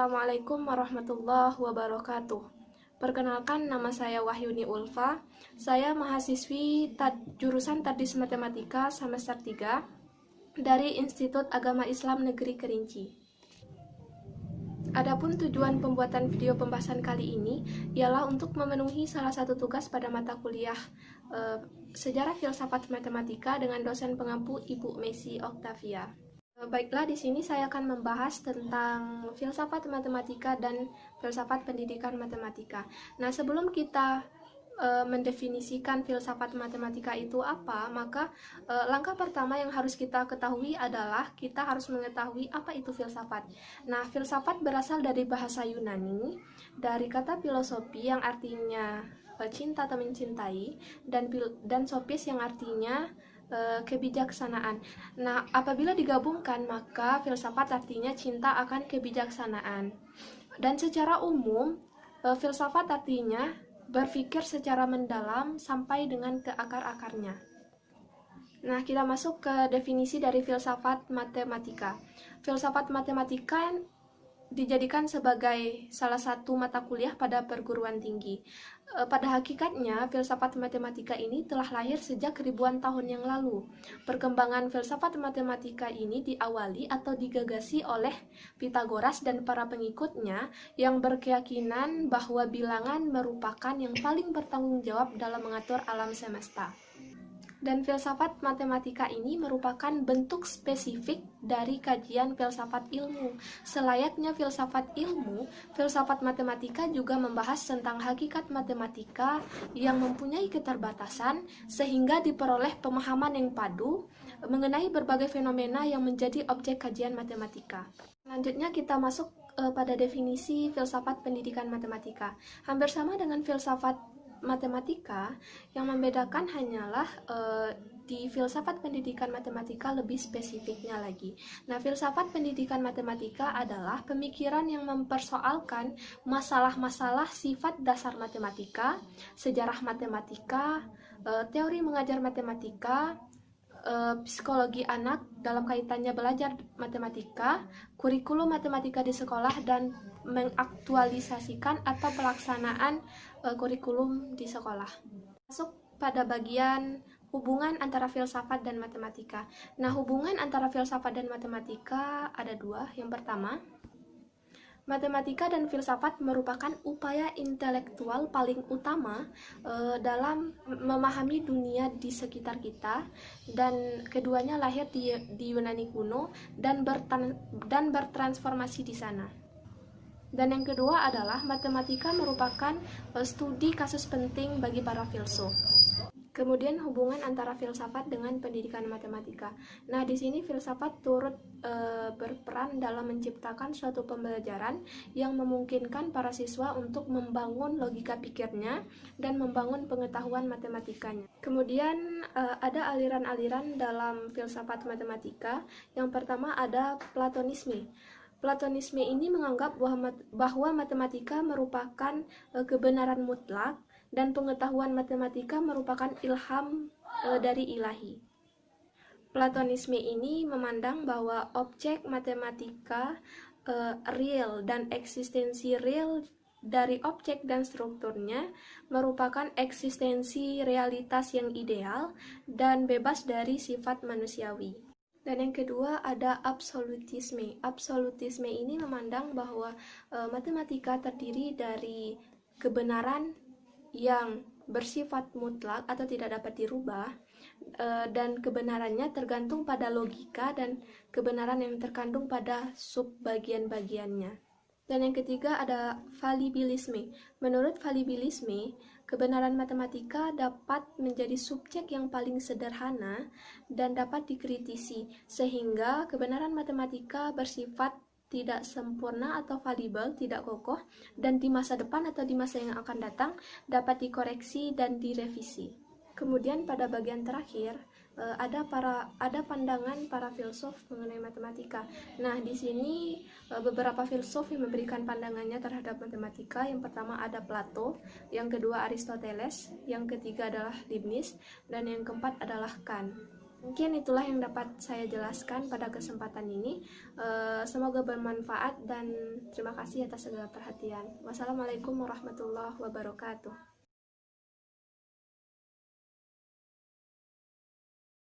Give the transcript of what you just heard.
Assalamualaikum warahmatullahi wabarakatuh. Perkenalkan, nama saya Wahyuni Ulfa. Saya mahasiswi jurusan Tadris Matematika semester 3 dari Institut Agama Islam Negeri Kerinci. Adapun tujuan pembuatan video pembahasan kali ini ialah untuk memenuhi salah satu tugas pada mata kuliah Sejarah Filsafat Matematika dengan dosen pengampu Ibu Messi Octavia. Baiklah, di sini saya akan membahas tentang filsafat matematika dan filsafat pendidikan matematika. Nah, sebelum kita mendefinisikan filsafat matematika itu apa, maka langkah pertama yang harus kita ketahui adalah kita harus mengetahui apa itu filsafat. Nah, filsafat berasal dari bahasa Yunani, dari kata filosofi yang artinya cinta atau mencintai, dan sophis yang artinya kebijaksanaan. Nah, apabila digabungkan, maka filsafat artinya cinta akan kebijaksanaan. Dan secara umum, filsafat artinya berpikir secara mendalam sampai dengan ke akar-akarnya. Nah, kita masuk ke definisi dari filsafat matematika. Filsafat matematika dijadikan sebagai salah satu mata kuliah pada perguruan tinggi. Pada hakikatnya, filsafat matematika ini telah lahir sejak ribuan tahun yang lalu. Perkembangan filsafat matematika ini diawali atau digagasi oleh Pythagoras dan para pengikutnya yang berkeyakinan bahwa bilangan merupakan yang paling bertanggung jawab dalam mengatur alam semesta. Dan filsafat matematika ini merupakan bentuk spesifik dari kajian filsafat ilmu. Selayaknya filsafat ilmu, filsafat matematika juga membahas tentang hakikat matematika yang mempunyai keterbatasan sehingga diperoleh pemahaman yang padu mengenai berbagai fenomena yang menjadi objek kajian matematika. Selanjutnya kita masuk pada definisi filsafat pendidikan matematika. Hampir sama dengan filsafat matematika, yang membedakan hanyalah di filsafat pendidikan matematika lebih spesifiknya lagi. Nah, filsafat pendidikan matematika adalah pemikiran yang mempersoalkan masalah-masalah sifat dasar matematika, sejarah matematika, teori mengajar matematika, psikologi anak dalam kaitannya belajar matematika, kurikulum matematika di sekolah, dan mengaktualisasikan atau pelaksanaan kurikulum di sekolah. Masuk pada bagian hubungan antara filsafat dan matematika. Nah, hubungan antara filsafat dan matematika ada dua. Yang pertama, matematika dan filsafat merupakan upaya intelektual paling utama dalam memahami dunia di sekitar kita, dan keduanya lahir di Yunani kuno dan bertransformasi di sana. Dan yang kedua adalah matematika merupakan studi kasus penting bagi para filsuf. Kemudian hubungan antara filsafat dengan pendidikan matematika. Nah, di sini filsafat turut berperan dalam menciptakan suatu pembelajaran yang memungkinkan para siswa untuk membangun logika pikirnya dan membangun pengetahuan matematikanya. Kemudian ada aliran-aliran dalam filsafat matematika. Yang pertama ada Platonisme. Platonisme ini menganggap bahwa matematika merupakan kebenaran mutlak dan pengetahuan matematika merupakan ilham dari ilahi. Platonisme ini memandang bahwa objek matematika real dan eksistensi real dari objek dan strukturnya merupakan eksistensi realitas yang ideal dan bebas dari sifat manusiawi. Dan yang kedua ada absolutisme. Absolutisme ini memandang bahwa matematika terdiri dari kebenaran yang bersifat mutlak atau tidak dapat dirubah, dan kebenarannya tergantung pada logika dan kebenaran yang terkandung pada subbagian-bagiannya. Dan yang ketiga ada falibilisme. Menurut falibilisme, kebenaran matematika dapat menjadi subjek yang paling sederhana dan dapat dikritisi, sehingga kebenaran matematika bersifat tidak sempurna atau falibel, tidak kokoh, dan di masa depan atau di masa yang akan datang dapat dikoreksi dan direvisi. Kemudian pada bagian terakhir ada pandangan para filsuf mengenai matematika. Nah, di sini beberapa filsuf yang memberikan pandangannya terhadap matematika. Yang pertama ada Plato, yang kedua Aristoteles, yang ketiga adalah Leibniz, dan yang keempat adalah Kant. Mungkin itulah yang dapat saya jelaskan pada kesempatan ini. Semoga bermanfaat dan terima kasih atas segala perhatian. Wassalamualaikum warahmatullahi wabarakatuh.